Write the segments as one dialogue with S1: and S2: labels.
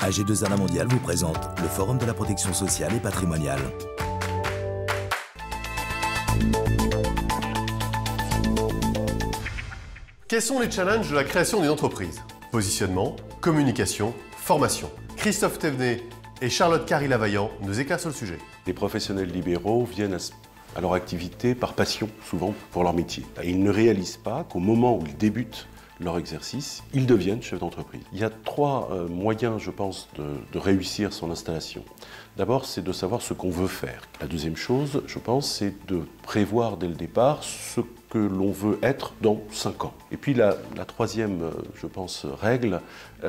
S1: AG2R La Mondiale vous présente le Forum de la protection sociale et patrimoniale.
S2: Quels sont les challenges de la création d'une entreprise? Positionnement, communication, formation. Christophe Thévenet et Charlotte Carry-Lavaillant nous éclairent sur le sujet.
S3: Les professionnels libéraux viennent à leur activité par passion, souvent pour leur métier. Et ils ne réalisent pas qu'au moment où ils débutent leur exercice, ils deviennent chefs d'entreprise. Il y a trois moyens, je pense, de réussir son installation. D'abord, c'est de savoir ce qu'on veut faire. La deuxième chose, je pense, c'est de prévoir dès le départ ce que l'on veut être dans 5 ans. Et puis la troisième, je pense, règle,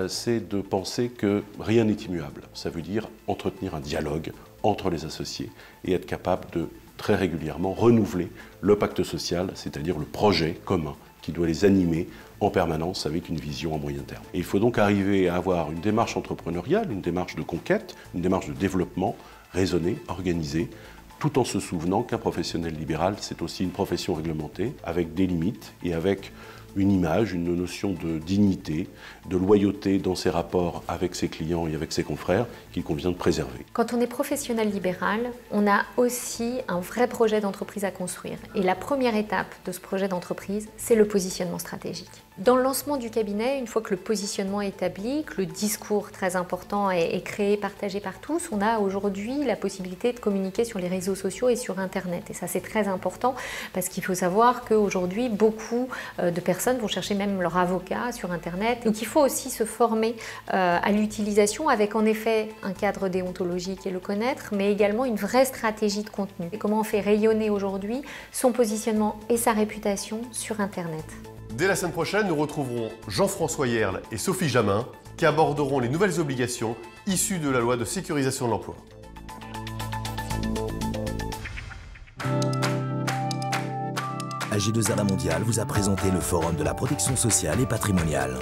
S3: c'est de penser que rien n'est immuable. Ça veut dire entretenir un dialogue entre les associés et être capable de très régulièrement renouveler le pacte social, c'est-à-dire le projet commun qui doit les animer en permanence avec une vision à moyen terme. Et il faut donc arriver à avoir une démarche entrepreneuriale, une démarche de conquête, une démarche de développement raisonnée, organisée, tout en se souvenant qu'un professionnel libéral, c'est aussi une profession réglementée, avec des limites et avec une image, une notion de dignité, de loyauté dans ses rapports avec ses clients et avec ses confrères qu'il convient de préserver.
S4: Quand on est professionnel libéral, on a aussi un vrai projet d'entreprise à construire. Et la première étape de ce projet d'entreprise, c'est le positionnement stratégique. Dans le lancement du cabinet, une fois que le positionnement est établi, que le discours très important est créé, partagé par tous, on a aujourd'hui la possibilité de communiquer sur les réseaux sociaux et sur Internet. Et ça, c'est très important parce qu'il faut savoir qu'aujourd'hui, beaucoup de personnes vont chercher même leur avocat sur Internet. Donc il faut aussi se former à l'utilisation avec en effet un cadre déontologique et le connaître, mais également une vraie stratégie de contenu. Et comment on fait rayonner aujourd'hui son positionnement et sa réputation sur Internet.
S2: Dès la semaine prochaine, nous retrouverons Jean-François Yerle et Sophie Jamin qui aborderont les nouvelles obligations issues de la loi de sécurisation de l'emploi.
S1: AG2R La Mondiale vous a présenté le Forum de la protection sociale et patrimoniale.